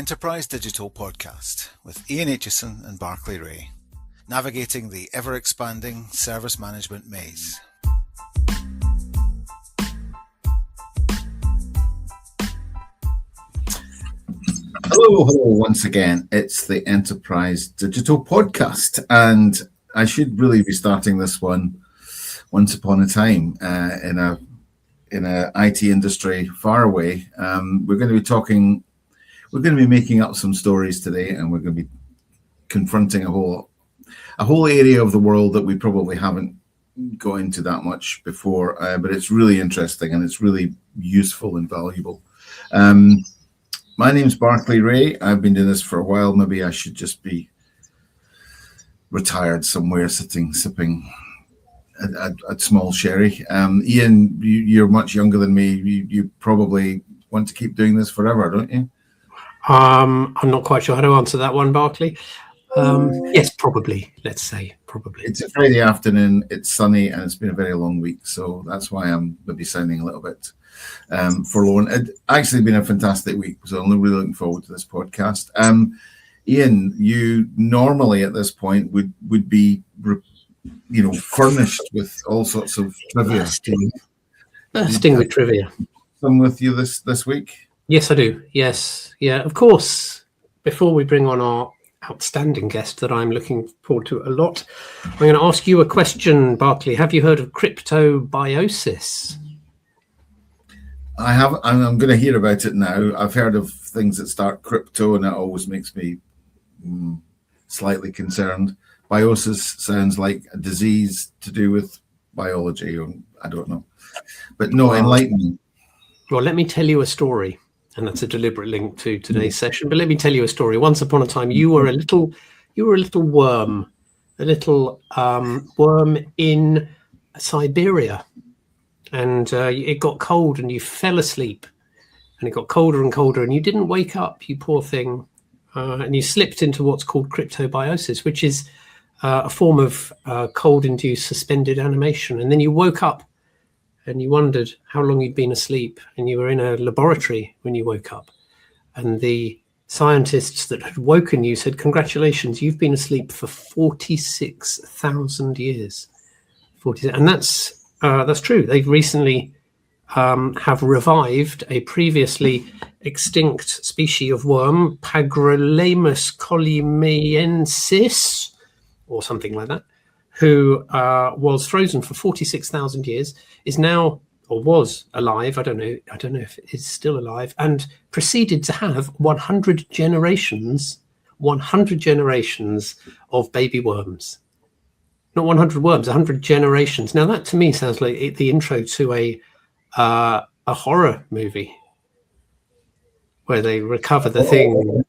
Enterprise Digital Podcast with Ian Aitchison and Barclay Ray, navigating the ever-expanding service management maze. Hello once again. It's the Enterprise Digital Podcast, and I should really be starting this one once upon a time in a IT industry far away. We're going to be making up some stories today, and we're going to be confronting a whole area of the world that we probably haven't got into that much before, but it's really interesting and it's really useful and valuable. My name's Barclay Ray. I've been doing this for a while. Maybe I should just be retired somewhere, sipping a small sherry. Ian, you're much younger than me. You probably want to keep doing this forever, don't you? I'm not quite sure how to answer that one, Barclay. Yes, probably. Let's say probably. It's a Friday afternoon. It's sunny, and it's been a very long week, so that's why I'm maybe sounding a little bit forlorn. It's actually been a fantastic week, so I'm really looking forward to this podcast. Ian, you normally at this point would be furnished with all sorts of trivia. Bursting with trivia. Some with you this week? Yes, I do. Yes. Yeah, of course. Before we bring on our outstanding guest that I'm looking forward to a lot, I'm going to ask you a question, Barclay. Have you heard of cryptobiosis? I have, and I'm going to hear about it now. I've heard of things that start crypto, and that always makes me slightly concerned. Biosis sounds like a disease to do with biology, or I don't know. But no, enlighten me. Well, let me tell you a story, and that's a deliberate link to today's session. But let me tell you a story. Once upon a time, you were a little worm, worm in Siberia, and it got cold, and you fell asleep, and it got colder and colder, and you didn't wake up, you poor thing, and you slipped into what's called cryptobiosis, which is a form of cold-induced suspended animation. And then you woke up and you wondered how long you'd been asleep, and you were in a laboratory when you woke up. And the scientists that had woken you said, "Congratulations, you've been asleep for 46,000 years." And that's true. They've recently have revived a previously extinct species of worm, Pagrolamus collimaiensis, or something like that, who was frozen for 46,000 years, is now, or was alive, I don't know if it's still alive, and proceeded to have 100 generations of baby worms. Not 100 worms, 100 generations. Now that to me sounds like the intro to a horror movie where they recover the thing.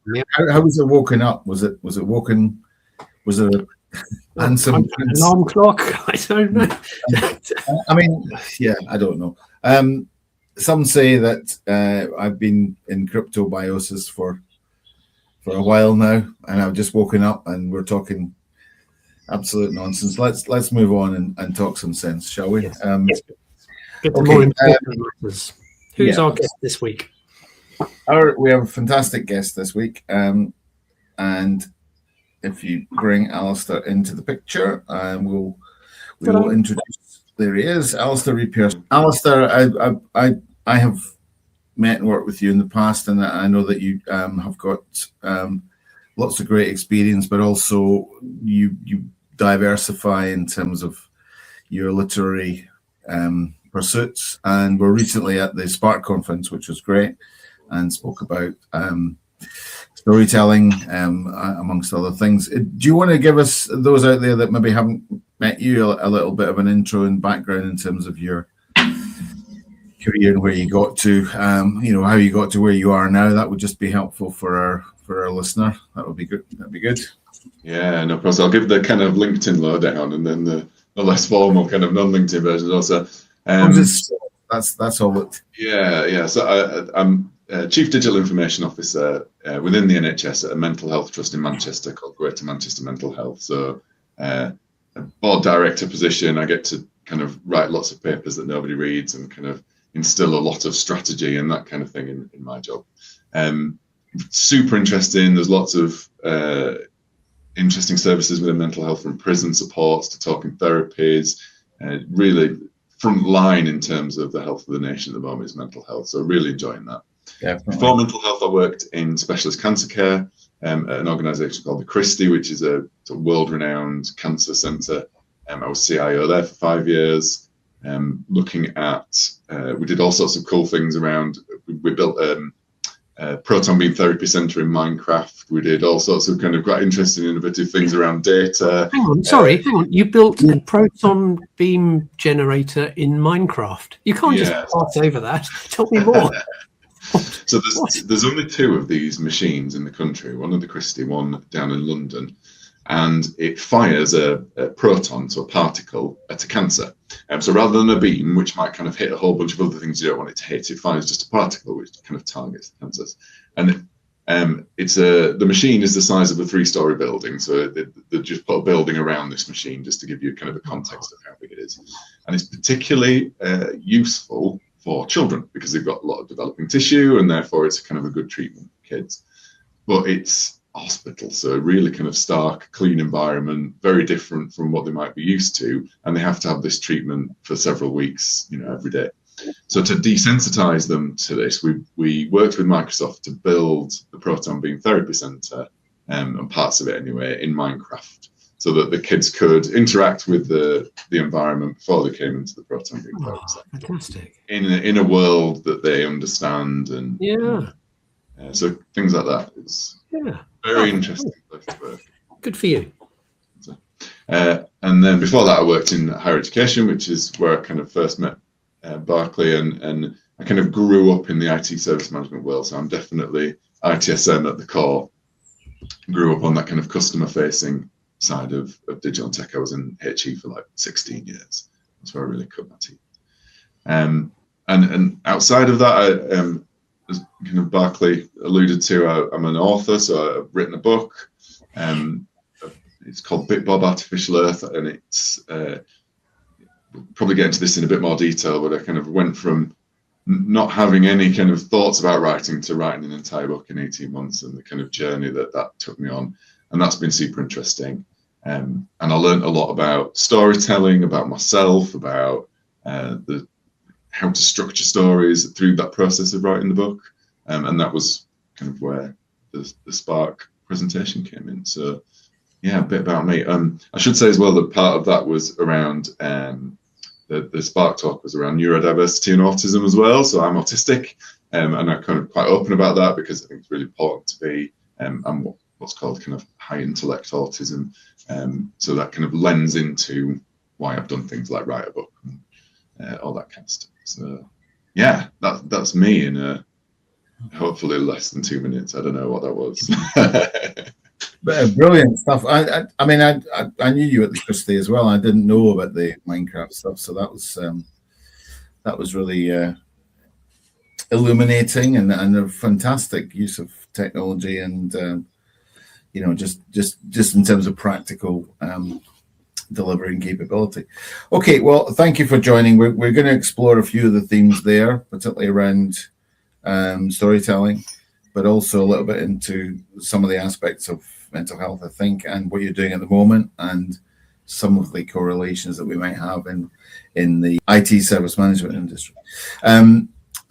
How was it woken up? Was it woken? Was it a handsome alarm clock? I don't know. I mean, yeah, I don't know. Some say that I've been in cryptobiosis for a while now, and I've just woken up, and we're talking absolute nonsense. Let's move on and talk some sense, shall we? Yes. Get the more important matters. Who's our guest this week? We have a fantastic guest this week, and if you bring Alistair into the picture, we will introduce. There he is, Alistair Reid-Pearson. Alistair, I have met and worked with you in the past, and I know that you have got lots of great experience, but also you diversify in terms of your literary pursuits. And we're recently at the Spark conference, which was great, and spoke about storytelling, amongst other things. Do you want to give us, those out there that maybe haven't met you, a little bit of an intro and background in terms of your career and where you got to, how you got to where you are now? That would just be helpful for our listener. That would be good. That'd be good. Yeah, no problem. So I'll give the kind of LinkedIn lowdown, and then the less formal kind of non-LinkedIn version also. That's all. Yeah. So I'm Chief Digital Information Officer within the NHS at a mental health trust in Manchester called Greater Manchester Mental Health. So a board director position. I get to kind of write lots of papers that nobody reads and kind of instill a lot of strategy and that kind of thing in my job. super interesting. There's lots of interesting services within mental health, from prison supports to talking therapies. Really front line in terms of the health of the nation at the moment is mental health. So really enjoying that. Definitely. Before mental health, I worked in specialist cancer care at an organisation called the Christie, which is a world-renowned cancer centre. I was CIO there for 5 years, looking at, we did all sorts of cool things around, we built a proton beam therapy centre in Minecraft. We did all sorts of kind of quite interesting, innovative things around data. Hang on. You built a proton beam generator in Minecraft. You can't just pass over that. Tell me more. So there's only 2 of these machines in the country, one at the Christie, one down in London, and it fires a proton, so a particle, at a cancer. So rather than a beam, which might kind of hit a whole bunch of other things you don't want it to hit, it fires just a particle which kind of targets the cancers. And the machine is the size of a 3-story building, so they just put a building around this machine just to give you kind of a context of how big it is. And it's particularly useful for children because they've got a lot of developing tissue, and therefore it's kind of a good treatment for kids. But it's hospital, so a really kind of stark, clean environment, very different from what they might be used to, and they have to have this treatment for several weeks, every day. So to desensitize them to this, we worked with Microsoft to build the Proton Beam Therapy Centre, and parts of it anyway, in Minecraft, so that the kids could interact with the environment before they came into the Proton Beam Therapy Centre. Fantastic. In a world that they understand, and so things like that. It's very interesting place to work. Good for you. And then before that, I worked in higher education, which is where I kind of first met Barclay, and I kind of grew up in the IT service management world. So I'm definitely ITSM at the core. Grew up on that kind of customer facing side of digital tech. I was in HE for like 16 years. That's where I really cut my teeth. And outside of that, as kind of Barclay alluded to, I'm an author, so I've written a book. It's called Bit Bob Artificial Earth, and it's we'll probably get into this in a bit more detail, but I kind of went from not having any kind of thoughts about writing to writing an entire book in 18 months, and the kind of journey that took me on. And that's been super interesting. And I learned a lot about storytelling, about myself, about how to structure stories through that process of writing the book. And that was kind of where the Spark presentation came in. So yeah, a bit about me. I should say as well that part of that was around the Spark talk was around neurodiversity and autism as well. So I'm autistic, and I'm kind of quite open about that because I think it's really important to be, I'm what's called kind of high intellect autism. So that kind of lends into why I've done things like write a book and all that kind of stuff. So yeah, that's me in hopefully less than 2 minutes. I don't know what that was. But brilliant stuff. I mean, I knew you at the Christie as well. I didn't know about the Minecraft stuff, so that was really illuminating and a fantastic use of technology, and just in terms of practical delivery and capability. Okay, well, thank you for joining. We're going to explore a few of the themes there, particularly around storytelling, but also a little bit into some of the aspects of mental health, I think, and what you're doing at the moment, and some of the correlations that we might have in the IT service management industry.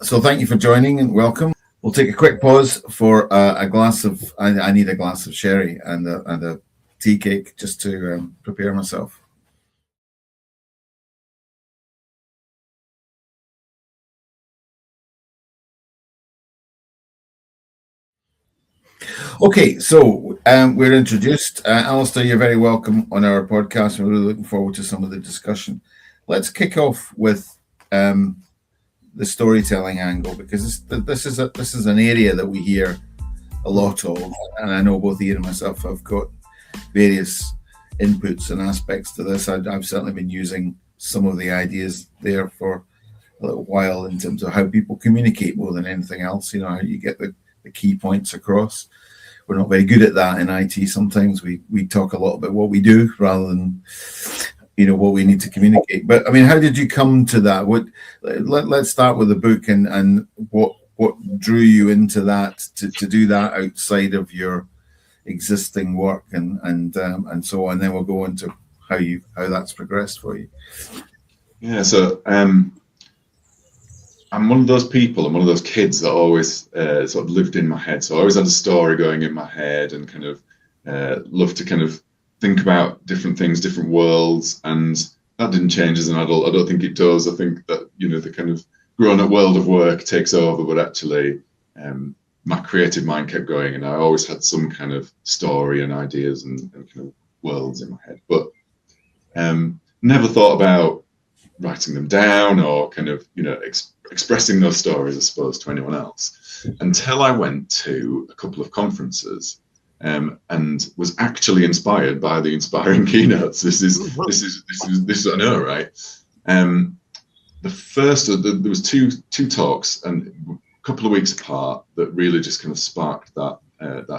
So thank you for joining and welcome. We'll take a quick pause for a glass of, I need a glass of sherry and a tea cake just to prepare myself. Okay, so we're introduced. Alistair, you're very welcome on our podcast. We're really looking forward to some of the discussion. Let's kick off with the storytelling angle, because this is an area that we hear a lot of, and I know both Ian and myself have got various inputs and aspects to this. I've certainly been using some of the ideas there for a little while in terms of how people communicate more than anything else. How you get the key points across. We're not very good at that in IT. Sometimes we talk a lot about what we do rather than what we need to communicate. But I mean, how did you come to that? Let's start with the book and what what drew you into that to do that outside of your existing work and so on. Then we'll go into how that's progressed for you. Yeah, so I'm one of those people, I'm one of those kids that always sort of lived in my head. So I always had a story going in my head and kind of loved to kind of think about different things, different worlds, and that didn't change as an adult. I don't think it does. I think that, you know, the kind of grown-up world of work takes over, but actually my creative mind kept going, and I always had some kind of story and ideas and kind of worlds in my head, but never thought about writing them down or kind of, you know, expressing those stories, I suppose, to anyone else, until I went to a couple of conferences and was actually inspired by the inspiring keynotes. This is I know, right? The first, there was two talks and a couple of weeks apart that really just kind of sparked that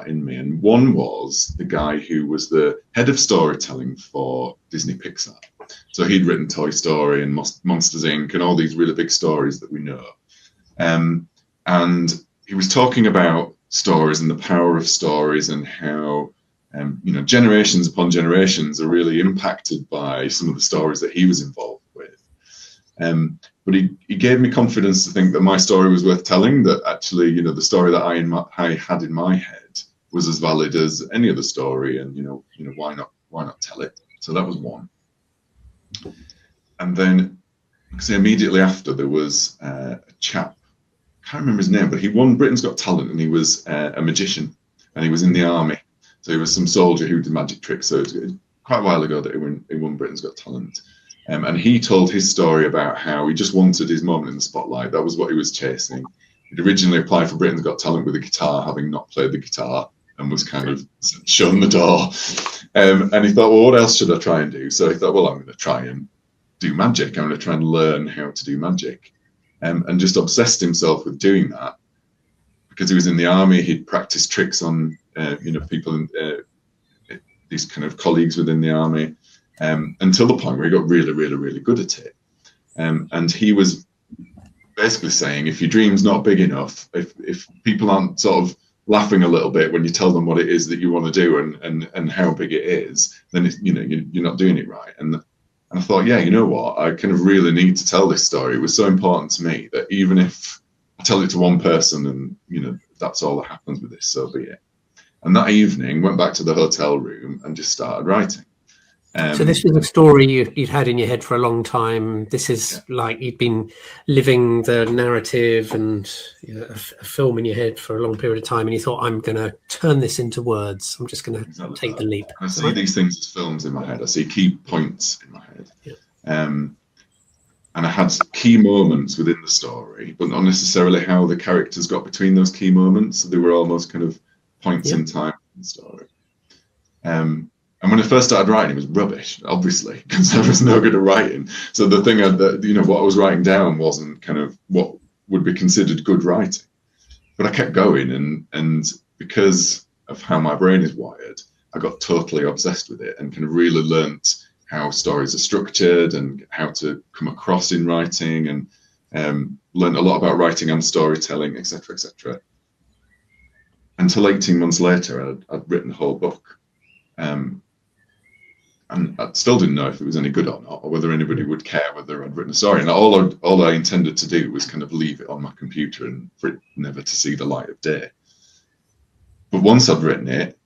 in me. And one was the guy who was the head of storytelling for Disney Pixar. So he'd written Toy Story and Monsters Inc. and all these really big stories that we know. And he was talking about stories and the power of stories and how, you know, generations upon generations are really impacted by some of the stories that he was involved with. But he gave me confidence to think that my story was worth telling, that actually, you know, the story that I had in my head was as valid as any other story, and you know, why not tell it? So that was one. And then, so immediately after, there was a chap, I can't remember his name, but he won Britain's Got Talent, and he was a magician, and he was in the army. So he was some soldier who did magic tricks. So it was quite a while ago that he won Britain's Got Talent. And he told his story about how he just wanted his moment in the spotlight. That was what he was chasing. He'd originally applied for Britain's Got Talent with a guitar, having not played the guitar, and was kind of shown the door. And he thought, well, what else should I try and do? So he thought, well, I'm going to try and do magic. I'm going to try and learn how to do magic. And just obsessed himself with doing that. Because he was in the army, he'd practiced tricks on, you know, people, these kind of colleagues within the army. Until the point where he got really, really, really good at it. And he was basically saying, if your dream's not big enough, if people aren't sort of laughing a little bit when you tell them what it is that you want to do and how big it is, then it's, you know, you're not doing it right. And I thought, yeah, you know what, I kind of really need to tell this story. It was so important to me that even if I tell it to one person and, you know, that's all that happens with this, so be it. And that evening, went back to the hotel room and just started writing. So this was a story you'd had in your head for a long time. This is like you'd been living the narrative and, you know, a film in your head for a long period of time, and you thought, I'm going to turn this into words. I'm just going to take the leap. I see these things as films in my head. I see key points in my head. Yeah. And I had key moments within the story, but not necessarily how the characters got between those key moments. So they were almost kind of points in time in the story. And when I first started writing, it was rubbish, obviously, because I was no good at writing. So the thing, you know, what I was writing down wasn't kind of what would be considered good writing. But I kept going, and because of how my brain is wired, I got totally obsessed with it and kind of really learnt how stories are structured and how to come across in writing, and learned a lot about writing and storytelling, etc., etc. Until 18 months later, I'd written a whole book. And I still didn't know if it was any good or not, or whether anybody would care whether I'd written a story. And all I intended to do was kind of leave it on my computer and for it never to see the light of day. But once I'd written it,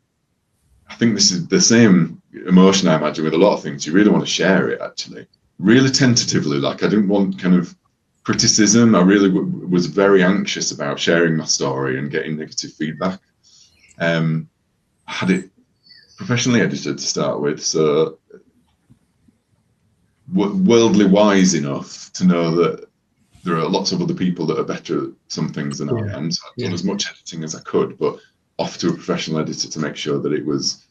I think this is the same emotion I imagine with a lot of things. You really want to share it, actually. Really tentatively, like I didn't want kind of criticism. I really was very anxious about sharing my story and getting negative feedback. I had it professionally edited to start with, so worldly wise enough to know that there are lots of other people that are better at some things than I am. So I've done as much editing as I could, but off to a professional editor to make sure that it was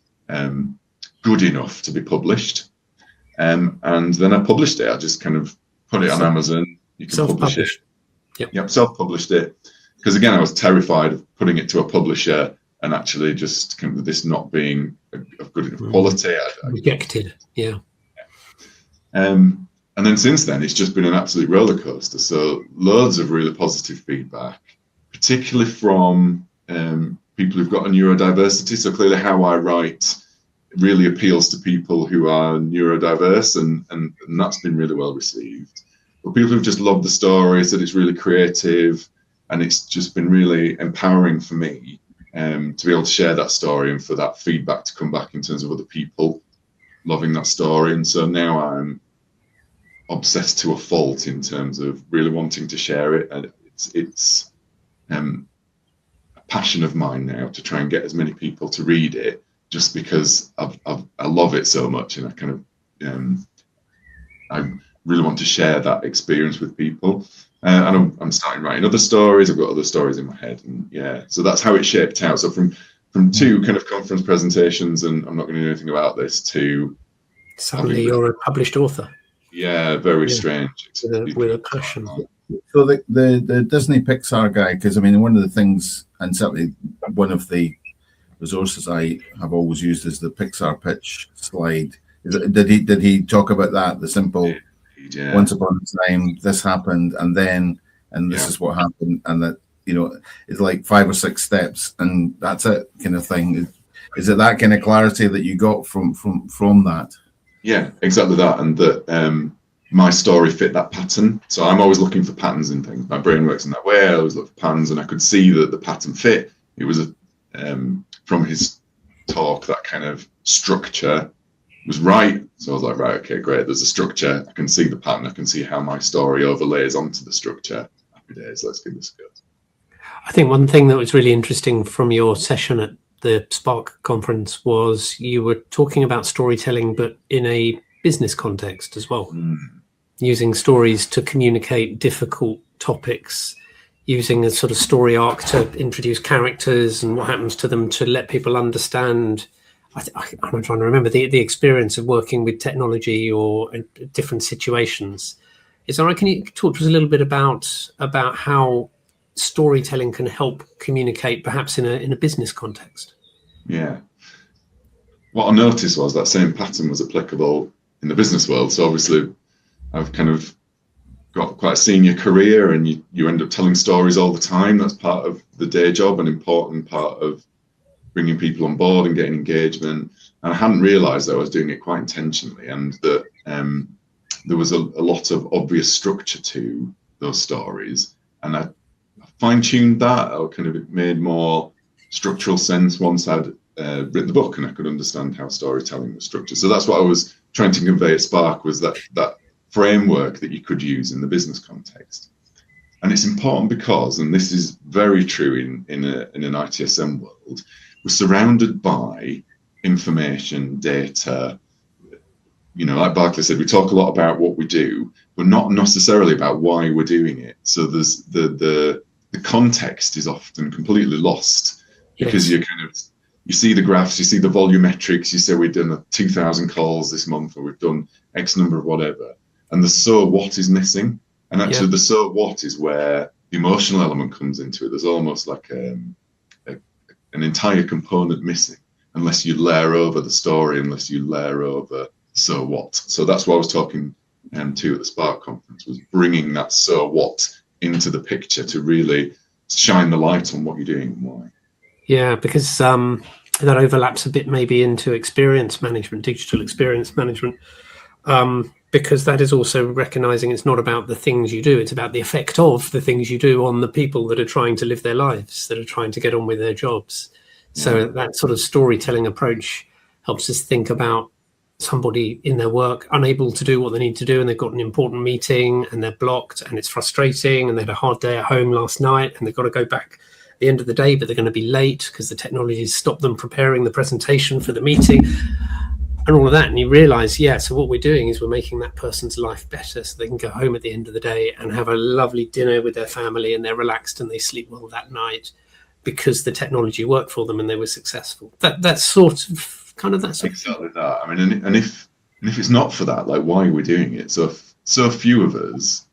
good enough to be published. And then I published it. I just kind of put it on Amazon. You can publish it. Yep, self-published it. Because again, I was terrified of putting it to a publisher and actually just kind of this not being of good enough quality. Rejected, yeah. And then since then, it's just been an absolute roller coaster. So loads of really positive feedback, particularly from people who've got a neurodiversity. So clearly how I write really appeals to people who are neurodiverse, and that's been really well received. But people who've just loved the story, said it's really creative, and it's just been really empowering for me to be able to share that story and for that feedback to come back in terms of other people loving that story. And so now I'm obsessed to a fault in terms of really wanting to share it, and it's a passion of mine now to try and get as many people to read it, just because I love it so much, and I kind of I really want to share that experience with people. And I'm starting writing other stories. I've got other stories in my head, and yeah, so that's how it shaped out. So from 2 kind of conference presentations, and I'm not going to do anything about this, to suddenly you're a published author. Yeah, very strange. With a passion. So the Disney Pixar guy, because I mean, one of the things, and certainly one of the resources I have always used is the Pixar pitch slide. Did he talk about that? The simple, once upon a time, this happened, and this is what happened, and that, you know, it's like 5 or 6 steps, and that's it, kind of thing. Is it that kind of clarity that you got from that? Yeah, exactly that, and that my story fit that pattern. So I'm always looking for patterns in things. My brain works in that way. I always look for patterns, and I could see that the pattern fit. It was from his talk, that kind of structure was right. So I was like, right, okay, great. There's a structure. I can see the pattern. I can see how my story overlays onto the structure. Happy days. Let's give this a go. I think one thing that was really interesting from your session at the Spark conference was you were talking about storytelling, but in a business context as well, using stories to communicate difficult topics, using a sort of story arc to introduce characters and what happens to them, to let people understand. I'm trying to remember the experience of working with technology or in different situations. Is that right? Can you talk to us a little bit about how storytelling can help communicate, perhaps in a business context? Yeah. What I noticed was that same pattern was applicable in the business world. So obviously, I've kind of got quite a senior career, and you end up telling stories all the time. That's part of the day job, an important part of bringing people on board and getting engagement. And I hadn't realised that I was doing it quite intentionally, and that there was a lot of obvious structure to those stories. And I fine-tuned that, or kind of it made more structural sense once I'd written the book and I could understand how storytelling was structured. So that's what I was trying to convey at Spark, was that framework that you could use in the business context. And it's important because, and this is very true in an ITSM world, we're surrounded by information, data. You know, like Barclay said, we talk a lot about what we do, but not necessarily about why we're doing it. So there's the context is often completely lost, because you see the graphs, you see the volumetrics, you say we've done 2,000 calls this month, or we've done X number of whatever, and the so what is missing. And actually the so what is where the emotional element comes into it. There's almost like an entire component missing unless you layer over the story, unless you layer over so what. So that's what I was talking to at the Spark conference, was bringing that so what into the picture to really shine the light on what you're doing and why. Yeah, because that overlaps a bit maybe into experience management, digital experience management, because that is also recognizing it's not about the things you do, it's about the effect of the things you do on the people that are trying to live their lives, that are trying to get on with their jobs. So that sort of storytelling approach helps us think about somebody in their work unable to do what they need to do, and they've got an important meeting and they're blocked and it's frustrating, and they had a hard day at home last night and they've got to go back at the end of the day, but they're going to be late because the technology has stopped them preparing the presentation for the meeting and all of that. And you realize, so what we're doing is we're making that person's life better so they can go home at the end of the day and have a lovely dinner with their family, and they're relaxed and they sleep well that night because the technology worked for them and they were successful. That's sort of exactly that. I mean, and if it's not for that, like, why are we doing it? So few of us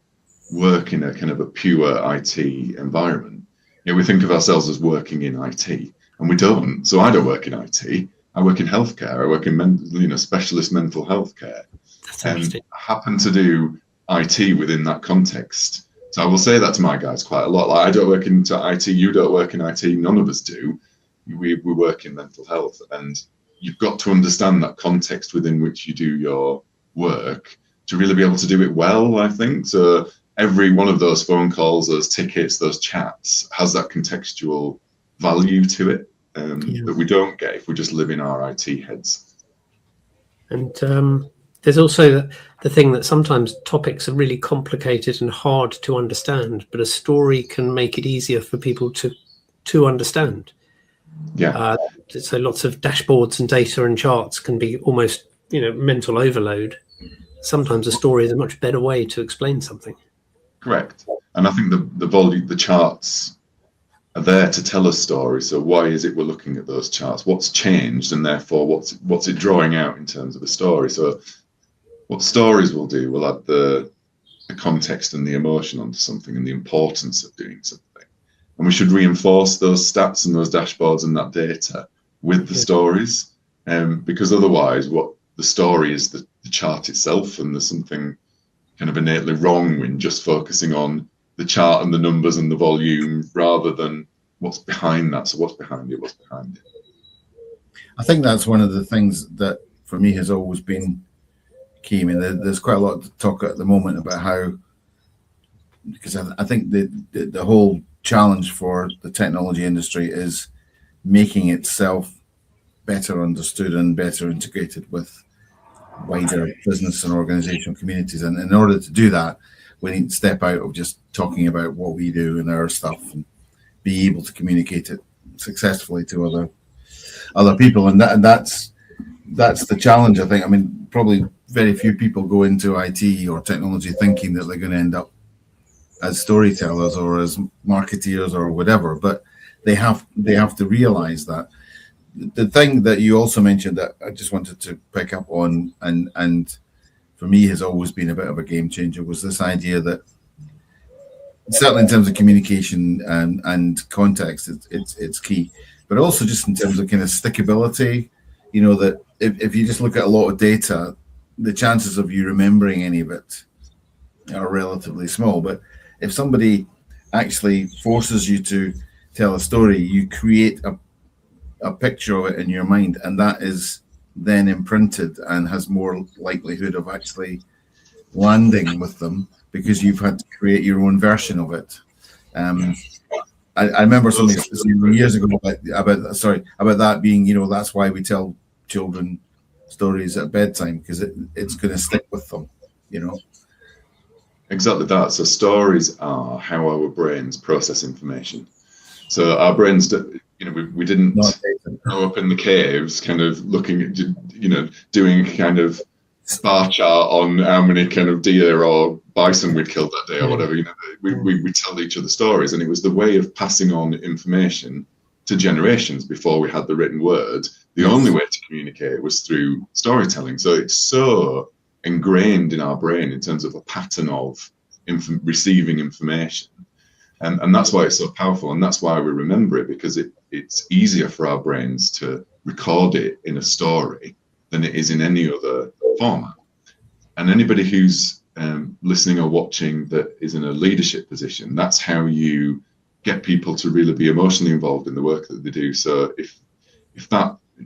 work in a kind of a pure IT environment. You know, we think of ourselves as working in IT, and we don't. So I don't work in IT. I work in healthcare. I work in specialist mental health care. That's and I happen to do IT within that context. So I will say that to my guys quite a lot. Like, I don't work in IT, you don't work in IT, none of us do. We work in mental health, and you've got to understand that context within which you do your work to really be able to do it well, I think. So every one of those phone calls, those tickets, those chats has that contextual value to it that we don't get if we just live in our IT heads. And there's also the thing that sometimes topics are really complicated and hard to understand, but a story can make it easier for people to understand. Yeah. So lots of dashboards and data and charts can be almost, mental overload. Sometimes a story is a much better way to explain something. Correct. And I think the charts are there to tell a story. So why is it we're looking at those charts? What's changed, and therefore what's it drawing out in terms of a story? So what stories will do will add the context and the emotion onto something, and the importance of doing something. And we should reinforce those stats and those dashboards and that data with the stories, because otherwise what the story is the chart itself, and there's something kind of innately wrong in just focusing on the chart and the numbers and the volume rather than what's behind that. So what's behind it? What's behind it? I think that's one of the things that for me has always been key. I mean, there's quite a lot to talk at the moment about how, because I think the whole challenge for the technology industry is making itself better understood and better integrated with wider business and organizational communities. And in order to do that, we need to step out of just talking about what we do and our stuff and be able to communicate it successfully to other people. And that's the challenge, I think. I mean, probably very few people go into IT or technology thinking that they're going to end up as storytellers or as marketeers or whatever, but they have to realize that. The thing that you also mentioned that I just wanted to pick up on, and for me has always been a bit of a game changer, was this idea that certainly in terms of communication and context, it's key, but also just in terms of kind of stickability, that if you just look at a lot of data, the chances of you remembering any of it are relatively small. But if somebody actually forces you to tell a story, you create a picture of it in your mind, and that is then imprinted and has more likelihood of actually landing with them because you've had to create your own version of it. I remember something years ago about that being, that's why we tell children stories at bedtime, because it's going to stick with them, Exactly that. So stories are how our brains process information. So our brains, we didn't go up in the caves kind of looking at, doing a kind of bar chart on how many kind of deer or bison we'd killed that day or whatever. We tell each other stories, and it was the way of passing on information to generations before we had the written word. The only way to communicate was through storytelling. So it's so ingrained in our brain in terms of a pattern of receiving information. And that's why it's so powerful, and that's why we remember it, because it's easier for our brains to record it in a story than it is in any other format. And anybody who's listening or watching that is in a leadership position, that's how you get people to really be emotionally involved in the work that they do. So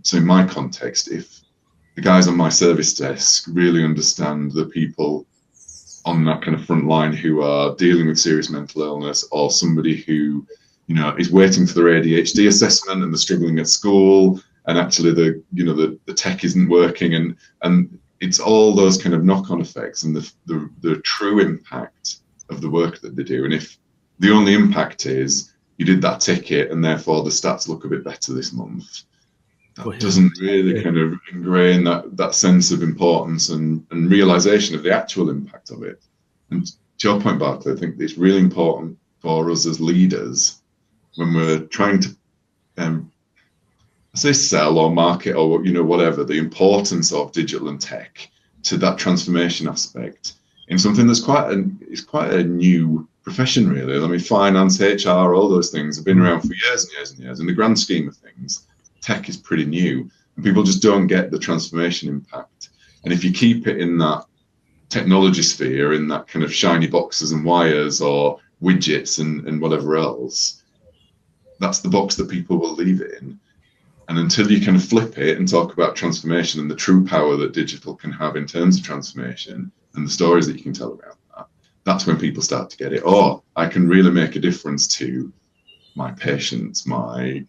so in my context, if the guys on my service desk really understand the people on that kind of front line who are dealing with serious mental illness, or somebody who, is waiting for their ADHD assessment and they're struggling at school, and actually the tech isn't working, and it's all those kind of knock-on effects and the true impact of the work that they do. And if the only impact is you did that ticket and therefore the stats look a bit better this month, that doesn't really kind of ingrain that sense of importance and realization of the actual impact of it. And to your point, Barclay, I think it's really important for us as leaders when we're trying to say sell or market or whatever, the importance of digital and tech to that transformation aspect in something that's quite a new profession, really. I mean, finance, HR, all those things have been around for years and years and years. In the grand scheme of things, tech is pretty new, and people just don't get the transformation impact. And if you keep it in that technology sphere, in that kind of shiny boxes and wires or widgets and whatever else, that's the box that people will leave it in. And until you kind of flip it and talk about transformation and the true power that digital can have in terms of transformation and the stories that you can tell around that, that's when people start to get it. Oh, I can really make a difference to my patients, my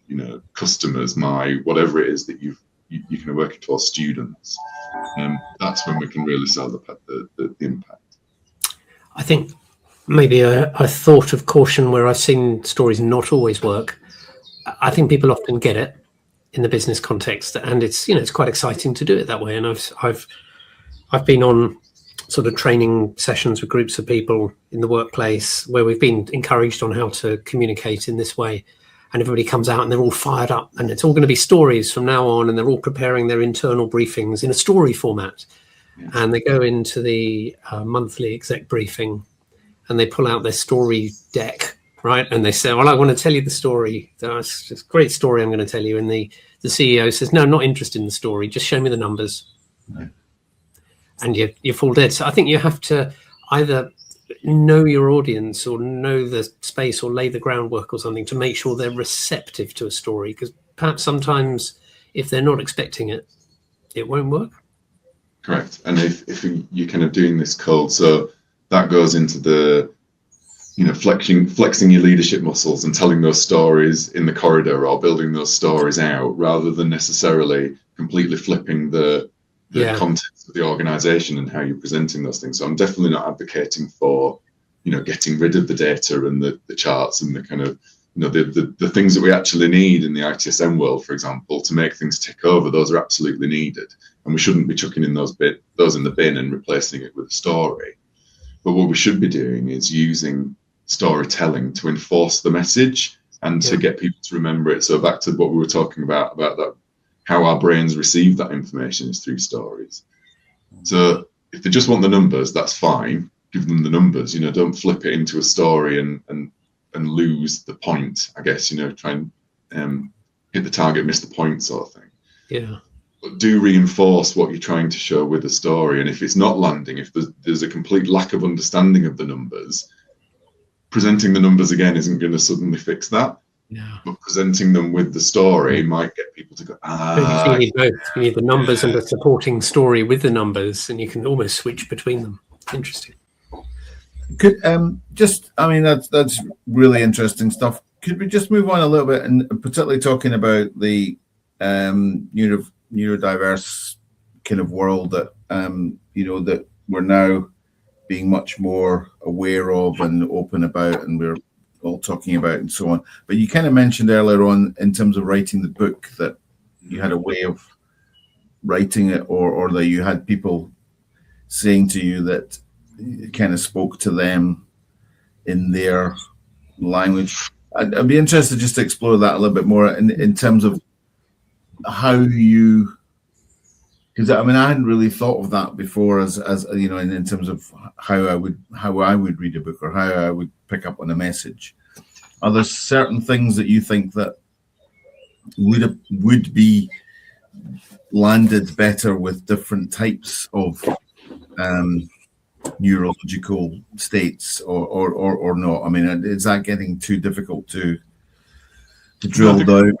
customers, my whatever it is that you can work it towards students. That's when we can really sell the impact. I think maybe a thought of caution where I've seen stories not always work. I think people often get it in the business context, and it's it's quite exciting to do it that way. And I've been on sort of training sessions with groups of people in the workplace where we've been encouraged on how to communicate in this way, and everybody comes out and they're all fired up, and it's all going to be stories from now on, and they're all preparing their internal briefings in a story format. Yeah. And they go into the monthly exec briefing and they pull out their story deck, right? And they say, well, I want to tell you the story. That's a great story I'm going to tell you. And the CEO says, no, I'm not interested in the story. Just show me the numbers. No. And you fall dead. So I think you have to either know your audience or know the space or lay the groundwork or something to make sure they're receptive to a story. Because perhaps sometimes if they're not expecting it, it won't work. Correct. And if you're kind of doing this cold, so that goes into the, flexing your leadership muscles and telling those stories in the corridor or building those stories out rather than necessarily completely flipping the context of the organization and how you're presenting those things. So I'm definitely not advocating for, getting rid of the data and the charts and the kind of, the things that we actually need in the ITSM world, for example, to make things tick over. Those are absolutely needed. And we shouldn't be chucking in those in the bin and replacing it with a story. But what we should be doing is using storytelling to enforce the message and to get people to remember it. So back to what we were talking about that, how our brains receive that information is through stories. So if they just want the numbers, that's fine. Give them the numbers. Don't flip it into a story and lose the point. I guess try and hit the target, miss the point, sort of thing. Yeah. But do reinforce what you're trying to show with the story. And if it's not landing, if there's a complete lack of understanding of the numbers, presenting the numbers again isn't going to suddenly fix that. Yeah. But presenting them with the story might get people to go, You need both. You need the numbers and the supporting story with the numbers, and you can almost switch between them. Interesting. Could that's really interesting stuff. Could we just move on a little bit, and particularly talking about the neurodiverse kind of world that that we're now being much more aware of and open about, and we're all talking about and so on. But you kind of mentioned earlier on in terms of writing the book that you had a way of writing it, or that you had people saying to you that it kind of spoke to them in their language. I'd be interested just to explore that a little bit more in terms of how you, because I hadn't really thought of that before as in terms of how I would read a book or how I would pick up on a message. Are there certain things that you think that would be landed better with different types of neurological states or not? Is that getting too difficult to drill down?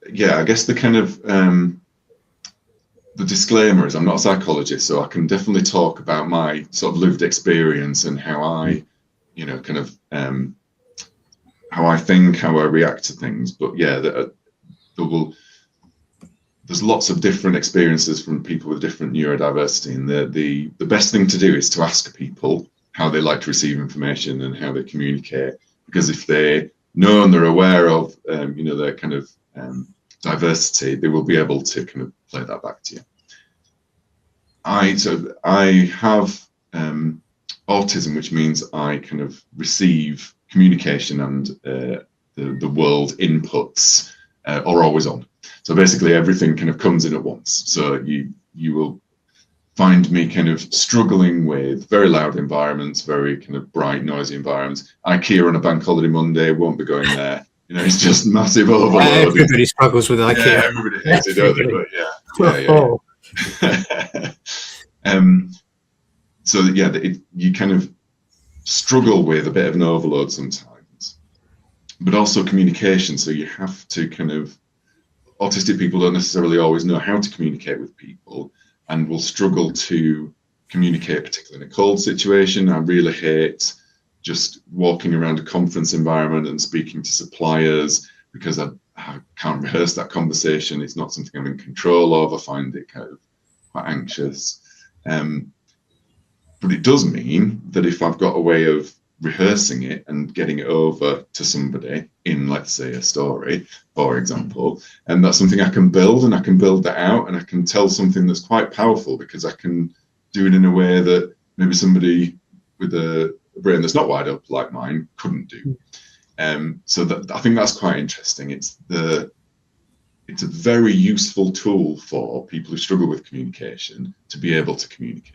I guess the kind of the disclaimer is I'm not a psychologist, so I can definitely talk about my sort of lived experience and how I, how I think, how I react to things. But there's lots of different experiences from people with different neurodiversity, and the best thing to do is to ask people how they like to receive information and how they communicate, because if they know and they're aware of their kind of diversity, they will be able to kind of play that back to you. I have autism, which means I kind of receive communication and the world inputs are always on. So basically everything kind of comes in at once. So you will find me kind of struggling with very loud environments, very kind of bright, noisy environments. IKEA on a bank holiday Monday, won't be going there. It's just massive overload. Everybody struggles with IKEA. Yeah, everybody hates it, don't they? But so yeah, you kind of struggle with a bit of an overload sometimes, but also communication. So you have to kind of, autistic people don't necessarily always know how to communicate with people, and will struggle to communicate, particularly in a cold situation. I really hate just walking around a conference environment and speaking to suppliers because I can't rehearse that conversation. It's not something I'm in control of. I find it kind of quite anxious. But it does mean that if I've got a way of rehearsing it and getting it over to somebody in, let's say, a story, for example, and that's something I can build, and I can build that out, and I can tell something that's quite powerful because I can do it in a way that maybe somebody with a brain that's not wired up like mine couldn't do. So that, I think that's quite interesting. It's a very useful tool for people who struggle with communication to be able to communicate.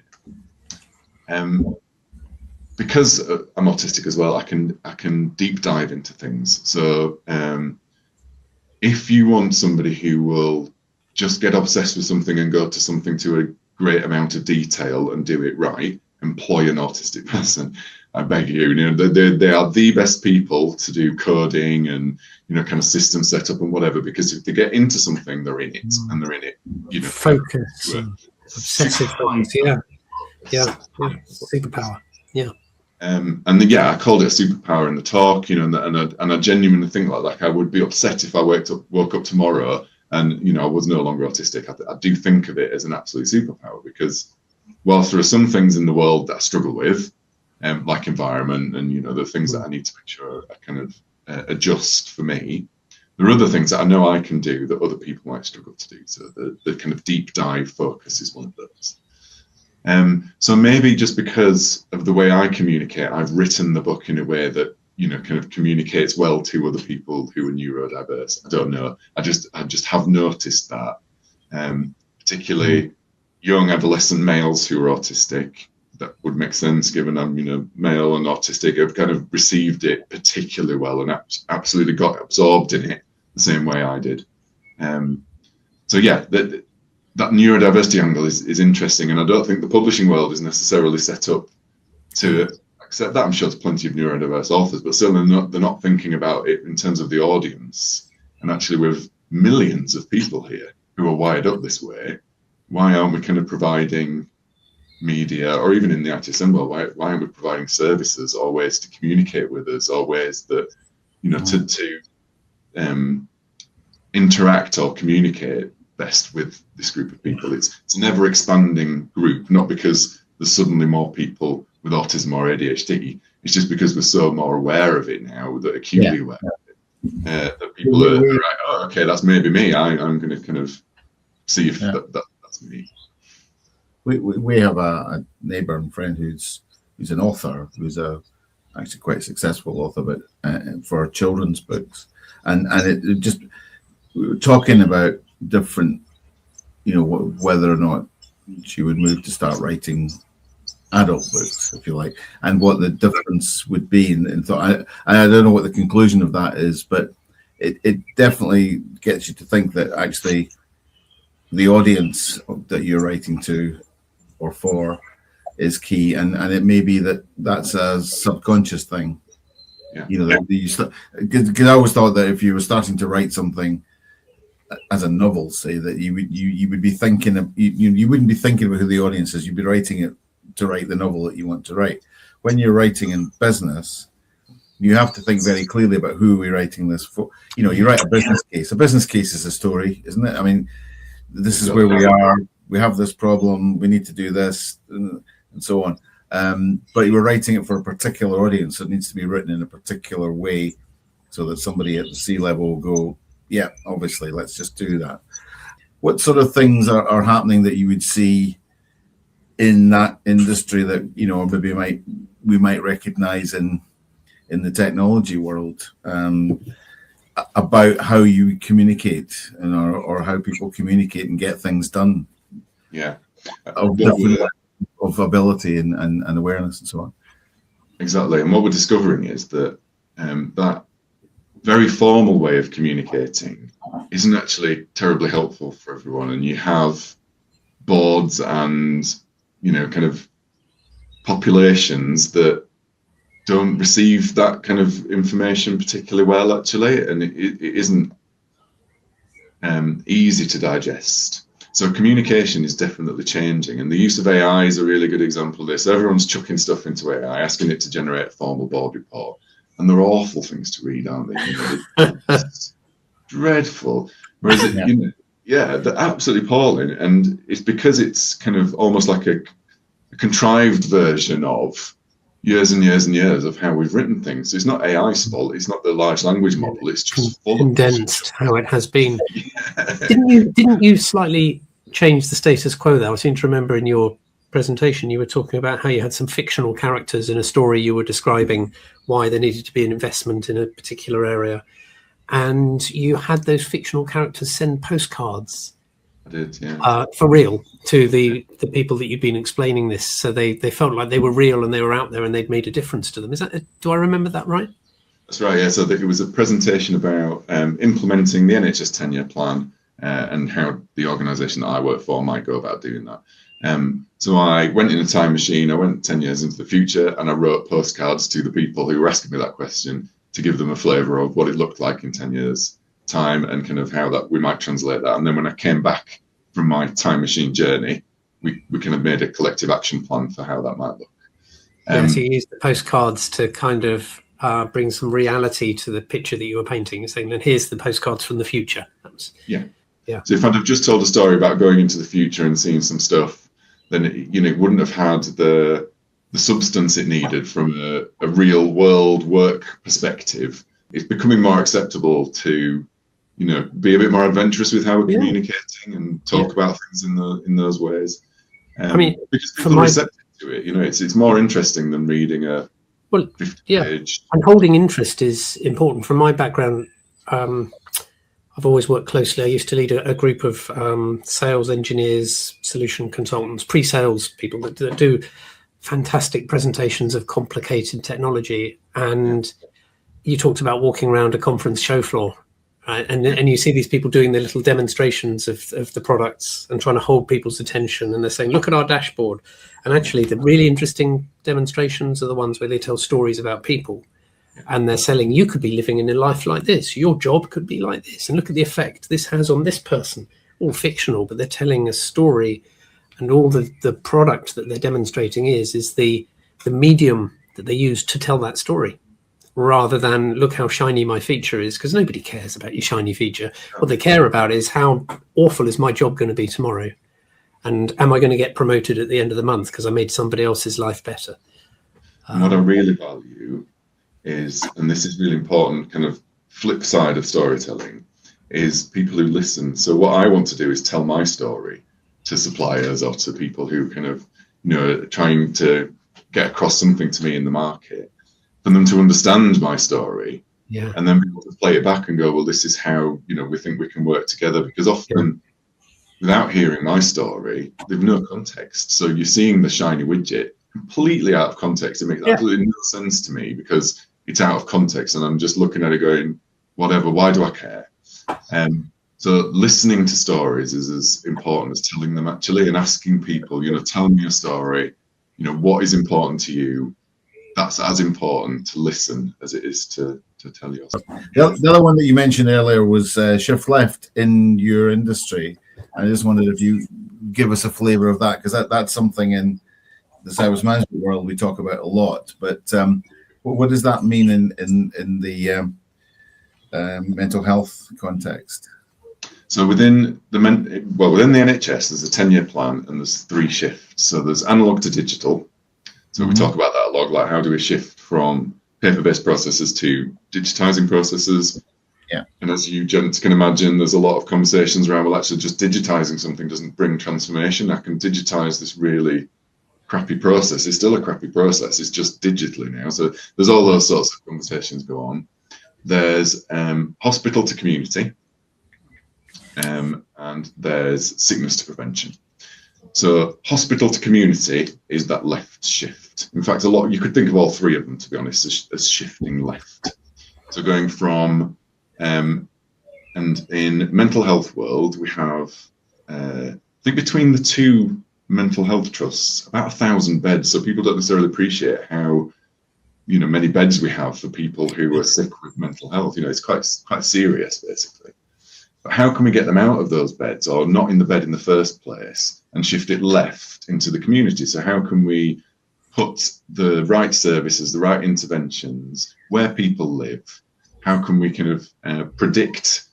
Because I'm autistic as well, I can deep dive into things. So if you want somebody who will just get obsessed with something and go to something to a great amount of detail and do it right, employ an autistic person. I beg you, they are the best people to do coding and, kind of system setup and whatever, because if they get into something, they're in it, and they're in it, focus, obsessive focus, yeah, superpower, yeah. And I called it a superpower in the talk, and I genuinely think like I would be upset if I woke up tomorrow and, I was no longer autistic. I do think of it as an absolute superpower, because whilst there are some things in the world that I struggle with, like environment and, the things that I need to make sure I kind of adjust for me, there are other things that I know I can do that other people might struggle to do. So the kind of deep dive focus is one of those. So maybe just because of the way I communicate, I've written the book in a way that, kind of communicates well to other people who are neurodiverse. I don't know. I just have noticed that, particularly young adolescent males who are autistic, that would make sense given I'm, male and autistic, have kind of received it particularly well and absolutely got absorbed in it the same way I did. So yeah, that neurodiversity angle is interesting, and I don't think the publishing world is necessarily set up to accept that. I'm sure there's plenty of neurodiverse authors, but certainly they're not thinking about it in terms of the audience. And actually, with millions of people here who are wired up this way, why aren't we kind of providing media, or even in the ITSM world, why aren't we providing services or ways to communicate with us, or ways that, to interact or communicate best with this group of people? It's an ever expanding group, not because there's suddenly more people with autism or ADHD. It's just because we're so more aware of it now, that acutely aware of it, that people are like, oh, okay, that's maybe me. I'm going to kind of see if that's me. We have a neighbour and friend who's an author, who's actually quite a successful author, but for children's books, and it just, we were talking about different, whether or not she would move to start writing adult books, if you like, and what the difference would be. And thought, I don't know what the conclusion of that is, but it definitely gets you to think that actually the audience that you're writing to or for is key, and it may be that's a subconscious thing. Yeah. Because I always thought that if you were starting to write something as a novel, say, that you would be thinking of, you wouldn't be thinking about who the audience is. You'd be writing it to write the novel that you want to write. When you're writing in business, you have to think very clearly about who we're writing this for. You write a business case. A business case is a story, isn't it? I mean, this is where we are. We have this problem. We need to do this, and so on. But you were writing it for a particular audience. So it needs to be written in a particular way, so that somebody at the C level will go, yeah, obviously, let's just do that. What sort of things are happening that you would see in that industry that, maybe we might recognize in the technology world, about how you communicate or how people communicate and get things done? Yeah. Of ability and awareness and so on. Exactly. And what we're discovering is that that very formal way of communicating isn't actually terribly helpful for everyone. And you have boards and, kind of populations that don't receive that kind of information particularly well, actually, and it isn't easy to digest. So communication is definitely changing, and the use of AI is a really good example of this. Everyone's chucking stuff into AI, asking it to generate a formal board report, and they're awful things to read, aren't they? It's dreadful. Whereas they're absolutely appalling, and it's because it's kind of almost like a contrived version of years and years and years of how we've written things. So it's not AI's fault. It's not the large language model. It's just full condensed how it has been. Yeah. Didn't you slightly change the status quo there? I seem to remember in your presentation you were talking about how you had some fictional characters in a story. You were describing why there needed to be an investment in a particular area, and you had those fictional characters send postcards. I did, yeah. For real, to the people that you'd been explaining this, so they felt like they were real and they were out there and they'd made a difference to them. Do I remember that right? That's right, yeah. So it was a presentation about implementing the NHS 10-year plan and how the organisation that I work for might go about doing that. So I went in a time machine, I went 10 years into the future, and I wrote postcards to the people who were asking me that question to give them a flavour of what it looked like in 10 years' time and kind of how that we might translate that. And then when I came back from my time machine journey, we kind of made a collective action plan for how that might look. So you used the postcards to kind of bring some reality to the picture that you were painting, saying, then here's the postcards from the future. Yeah. So if I'd have just told a story about going into the future and seeing some stuff, then it wouldn't have had the substance it needed from a real world work perspective. It's becoming more acceptable to be a bit more adventurous with how we're communicating and talk about things in those ways. Because people are receptive to it. It's more interesting than reading a 50-page. And holding interest is important. From my background, I've always worked closely. I used to lead a group of sales engineers, solution consultants, pre-sales people that do fantastic presentations of complicated technology. And you talked about walking around a conference show floor. Right? And you see these people doing their little demonstrations of the products and trying to hold people's attention, and they're saying, look at our dashboard. And actually the really interesting demonstrations are the ones where they tell stories about people, and they're selling, you could be living in a life like this, your job could be like this, and look at the effect this has on this person. All fictional, but they're telling a story, and all the product that they're demonstrating is the medium that they use to tell that story, rather than look how shiny my feature is, because nobody cares about your shiny feature. What they care about is how awful is my job going to be tomorrow, and am I going to get promoted at the end of the month because I made somebody else's life better. And what I really value is, and this is really important, kind of flip side of storytelling, is people who listen. So what I want to do is tell my story to suppliers or to people who kind of trying to get across something to me in the market, for them to understand my story, and then be able to play it back and go, well, this is how we think we can work together. Because often, without hearing my story, they've no context. So you're seeing the shiny widget completely out of context. It makes absolutely no sense to me because it's out of context, and I'm just looking at it going, whatever. Why do I care? So listening to stories is as important as telling them, actually, and asking people, tell me a story. What is important to you? That's as important to listen as it is to tell you. The other one that you mentioned earlier was shift left in your industry. I just wondered if you give us a flavour of that, because that's something in the service management world we talk about a lot. But what does that mean in the mental health context? So within the NHS, there's a 10-year plan and there's 3 shifts. So there's analog to digital. So we talk about that a lot, like how do we shift from paper-based processes to digitizing processes? Yeah. And as you gents can imagine, there's a lot of conversations around, well, actually just digitizing something doesn't bring transformation. I can digitize this really crappy process. It's still a crappy process. It's just digitally now. So there's all those sorts of conversations go on. There's hospital to community, and there's sickness to prevention. So hospital to community is that left shift. In fact, you could think of all 3 of them, to be honest, as shifting left. So going from, and in mental health world, we have, I think between the 2 mental health trusts, about 1,000 beds. So people don't necessarily appreciate how, many beds we have for people who are sick with mental health. It's quite serious, basically. But how can we get them out of those beds, or not in the bed in the first place, and shift it left into the community? So how can we put the right services, the right interventions where people live? How can we kind of predict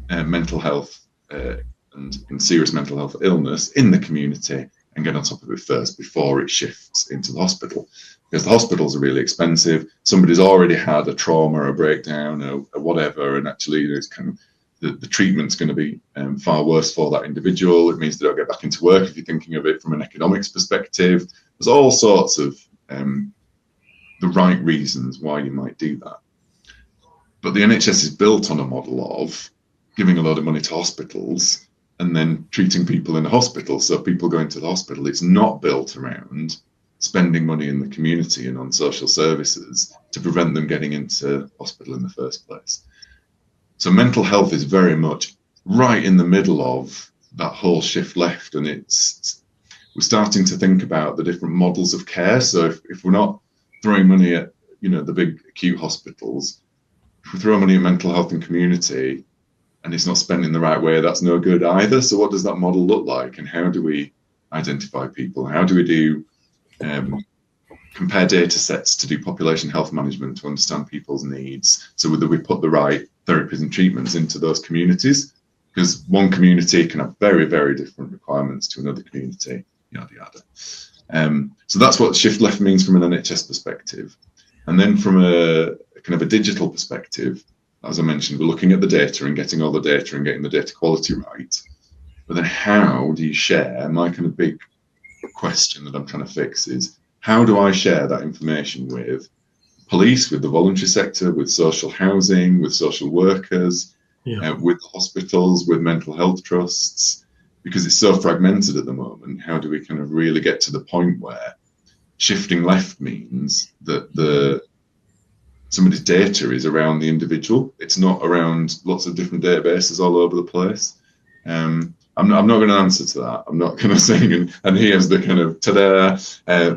mental health and serious mental health illness in the community and get on top of it first before it shifts into the hospital? Because the hospitals are really expensive. Somebody's already had a trauma or a breakdown or whatever, and actually it's kind of the treatment's going to be far worse for that individual. It means they don't get back into work if you're thinking of it from an economics perspective. There's all sorts of the right reasons why you might do that. But the NHS is built on a model of giving a lot of money to hospitals and then treating people in the hospital. So people going to the hospital, it's not built around spending money in the community and on social services to prevent them getting into hospital in the first place. So mental health is very much right in the middle of that whole shift left, and we're starting to think about the different models of care. So if we're not throwing money at the big acute hospitals, if we throw money at mental health and community and it's not spent in the right way, that's no good either. So what does that model look like, and how do we identify people? How do we do compare data sets to do population health management to understand people's needs, so that we put the right therapies and treatments into those communities? Because one community can have very, very different requirements to another community, yada yada. So that's what shift left means from an NHS perspective. And then from a kind of a digital perspective, as I mentioned, we're looking at the data and getting all the data and getting the data quality right. But then how do you share? My kind of big question that I'm trying to fix is, how do I share that information with police, with the voluntary sector, with social housing, with social workers, with hospitals, with mental health trusts? Because it's so fragmented at the moment. How do we kind of really get to the point where shifting left means that somebody's data is around the individual? It's not around lots of different databases all over the place. I'm not going to answer to that. I'm not kind of saying, and here's the kind of ta-da,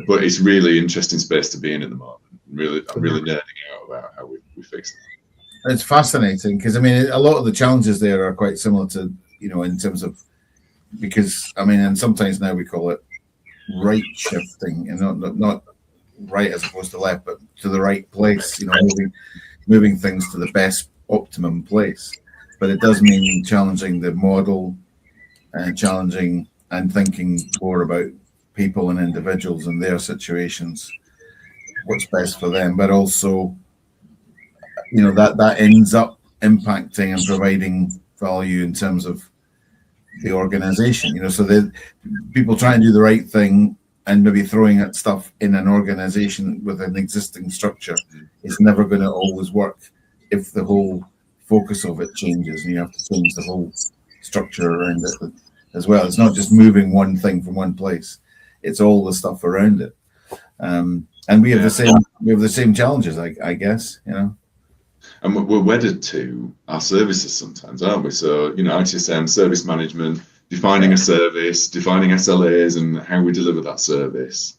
but it's really interesting space to be in at the moment. I'm really nerding out about how we fix that. It's fascinating because, I mean, a lot of the challenges there are quite similar to, in terms of, because, I mean, and sometimes now we call it right shifting, and not right as opposed to left, but to the right place, moving things to the best optimum place. But it does mean challenging the model, challenging and thinking more about people and individuals and their situations, what's best for them, but also, that ends up impacting and providing value in terms of the organization, so that people try and do the right thing and maybe throwing at stuff in an organization with an existing structure is never going to always work if the whole focus of it changes, and you have to change the whole structure around it as well. It's not just moving one thing from one place; it's all the stuff around it. And we have the same challenges, I guess. And we're wedded to our services sometimes, aren't we? So ITSM, service management, defining a service, defining SLAs, and how we deliver that service.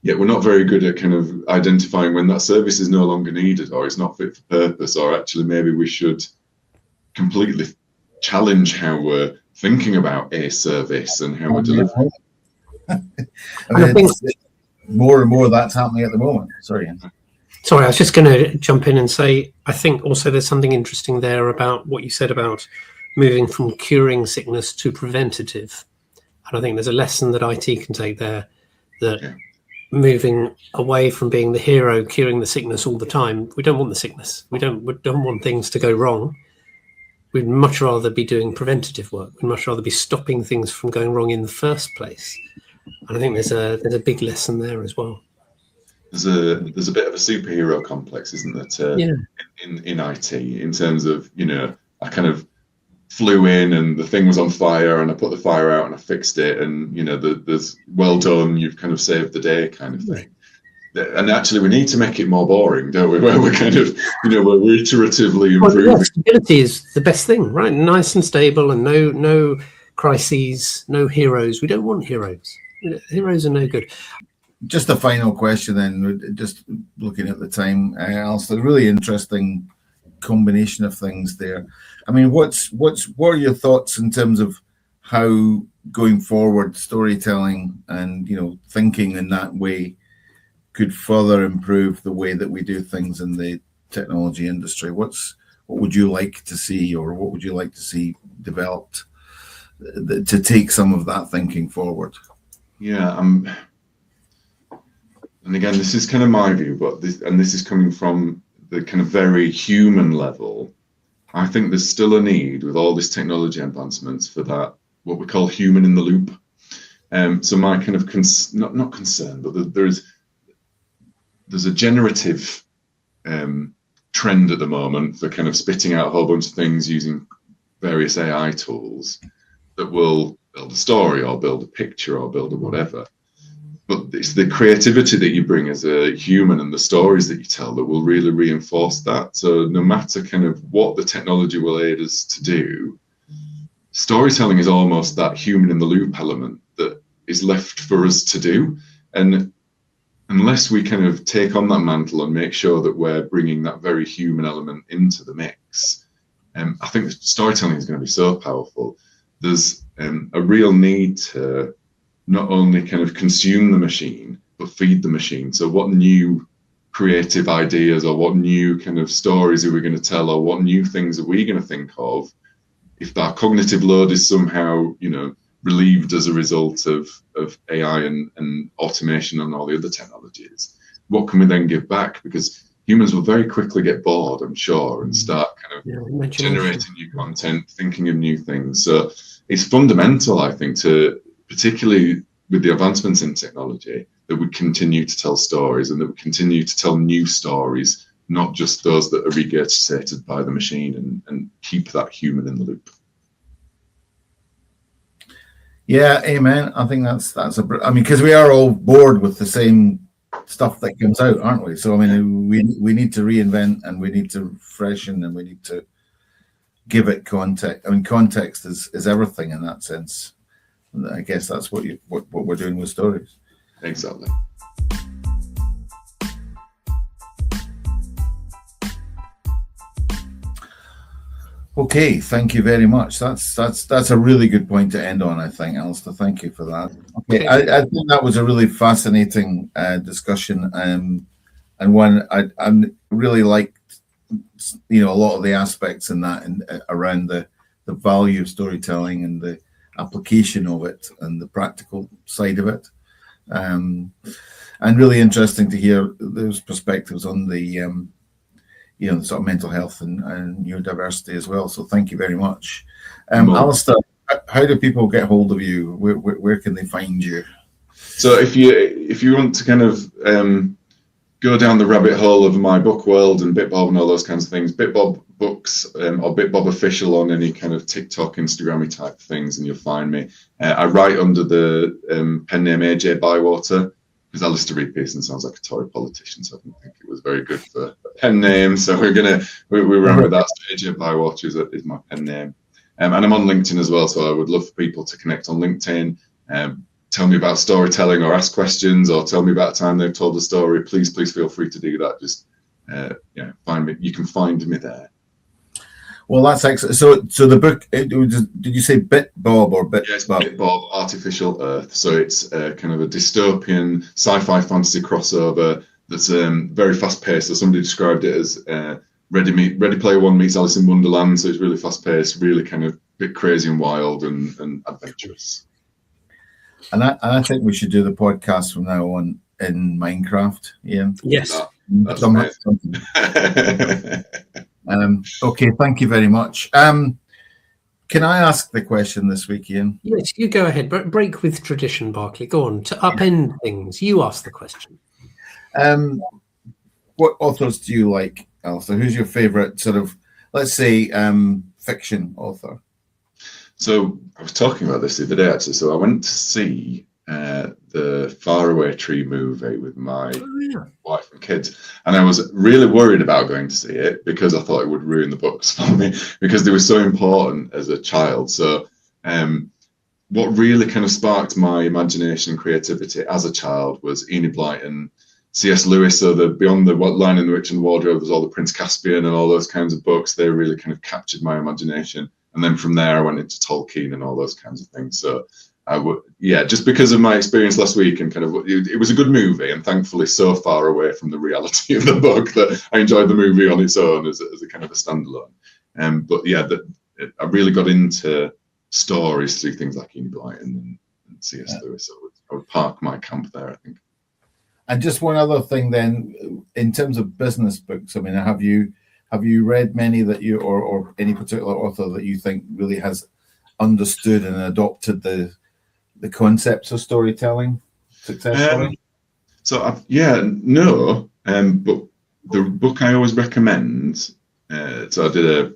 Yet we're not very good at kind of identifying when that service is no longer needed, or it's not fit for purpose, or actually maybe we should completely challenge how we're thinking about a service and how we're delivering. I think more and more that's happening at the moment. Sorry, I was just going to jump in and say, I think also there's something interesting there about what you said about moving from curing sickness to preventative. And I think there's a lesson that IT can take there, that moving away from being the hero, curing the sickness all the time. We don't want the sickness. We don't want things to go wrong. We'd much rather be doing preventative work. We'd much rather be stopping things from going wrong in the first place. And I think there's a big lesson there as well. There's a bit of a superhero complex, isn't there, in IT, in terms of, I kind of flew in and the thing was on fire and I put the fire out and I fixed it, and there's well done, you've kind of saved the day kind of thing. And actually we need to make it more boring, don't we, where we're kind of we're iteratively improving. Stability is the best thing, right? Nice and stable, and no crises, no heroes. We don't want heroes. Heroes are no good. Just a final question then, just looking at the time, Alistair, really interesting combination of things there. I mean, what are your thoughts in terms of how going forward storytelling and, you know, thinking in that way could further improve the way that we do things in the technology industry? What would you like to see, or what would you like to see developed to take some of that thinking forward? Yeah, and again, this is kind of my view, but this is coming from the kind of very human level. I think there's still a need with all this technology advancements for that, what we call human in the loop. So my kind of not concern, but there's a generative trend at the moment for kind of spitting out a whole bunch of things using various AI tools that will build a story or build a picture or build a whatever. But it's the creativity that you bring as a human and the stories that you tell that will really reinforce that. So no matter kind of what the technology will aid us to do, storytelling is almost that human in the loop element that is left for us to do. And unless we kind of take on that mantle and make sure that we're bringing that very human element into the mix, I think storytelling is going to be so powerful. There's a real need to not only kind of consume the machine, but feed the machine. So what new creative ideas or what new kind of stories are we going to tell, or what new things are we going to think of if our cognitive load is somehow, you know, relieved as a result of AI and automation and all the other technologies? What can we then give back? Because humans will very quickly get bored, I'm sure, and start kind of generating new content, thinking of new things. So it's fundamental, I think, to particularly with the advancements in technology, that we continue to tell stories and that we continue to tell new stories, not just those that are regurgitated by the machine, and keep that human in the loop. Yeah, amen. I think that's I mean, because we are all bored with the same stuff that comes out, aren't we? So I mean, we need to reinvent, and we need to freshen, and we need to give it context. I mean, context is everything in that sense. And I guess that's what we're doing with stories. Exactly. Okay, thank you very much. That's a really good point to end on, I think, Alistair. Thank you for that. Okay, I think that was a really fascinating discussion, and one I really liked, you know, a lot of the aspects in that and around the value of storytelling and the application of it and the practical side of it, and really interesting to hear those perspectives on the you know, sort of mental health and neurodiversity as well. So thank you very much. Alistair, how do people get hold of you? Where can they find you? So if you want to kind of go down the rabbit hole of my book world and BitBob and all those kinds of things, BitBob Books or BitBob Official on any kind of TikTok, Instagrammy type things, and you'll find me. I write under the pen name AJ Bywater, because Alistair Reid-Pearson sounds like a Tory politician, so I didn't think it was very good for a pen name. So we remember that. So AJ Bywater is my pen name. And I'm on LinkedIn as well, so I would love for people to connect on LinkedIn. Tell me about storytelling, or ask questions, or tell me about a time they've told a story. Please feel free to do that. Just find me. You can find me there. Well, that's excellent. So the book, did you say BitBob or BitBob? Yes, BitBob Artificial Earth. So it's kind of a dystopian sci-fi fantasy crossover that's very fast-paced. So somebody described it as Ready Player One meets Alice in Wonderland. So it's really fast-paced, really kind of a bit crazy and wild and adventurous. And I think we should do the podcast from now on in Minecraft, Ian. Yes. That's amazing. Okay, thank you very much. Can I ask the question this week, Ian? Yes, you go ahead. Break with tradition, Barclay. Go on. To upend things, you ask the question. What authors do you like, Alistair? Who's your favourite sort of, let's say, fiction author? So I was talking about this the other day, actually. So I went to see the Faraway Tree movie with my wife and kids, and I was really worried about going to see it because I thought it would ruin the books for me because they were so important as a child. So what really kind of sparked my imagination and creativity as a child was Enid Blyton, C.S. Lewis. So the Beyond the Lion and the Witch and the Wardrobe, there's all the Prince Caspian and all those kinds of books. They really kind of captured my imagination. And then from there, I went into Tolkien and all those kinds of things. So just because of my experience last week, and kind of, it was a good movie, and thankfully so far away from the reality of the book that I enjoyed the movie on its own as a kind of a standalone. I really got into stories through things like Enid Blyton and C.S. Lewis. So I would park my camp there, I think. And just one other thing then, in terms of business books, I mean, have you read many that you, or any particular author that you think really has understood and adopted the concepts of storytelling successfully? But the book I always recommend, so I did a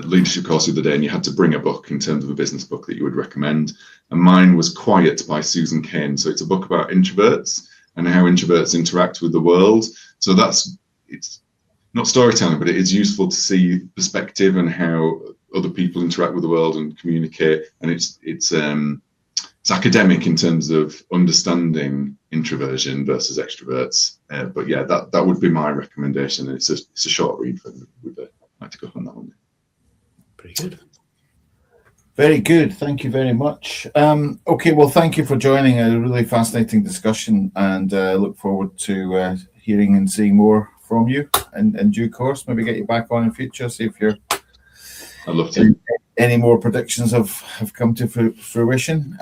leadership course the other day, and you had to bring a book in terms of a business book that you would recommend, and mine was Quiet by Susan Cain. So it's a book about introverts and how introverts interact with the world. So it's not storytelling, but it is useful to see perspective and how other people interact with the world and communicate. And it's academic in terms of understanding introversion versus extroverts. But yeah, that would be my recommendation. And it's a short read for anybody who would like to go on that one. Pretty good. Very good. Thank you very much. Okay, well, thank you for joining a really fascinating discussion, and look forward to hearing and seeing more from you in due course. Maybe get you back on in future, see if I'd love to. Any more predictions have come to fruition.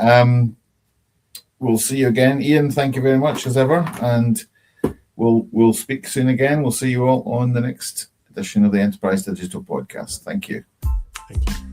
We'll see you again. Ian, thank you very much as ever, and we'll speak soon again. We'll see you all on the next edition of the Enterprise Digital Podcast. Thank you. Thank you.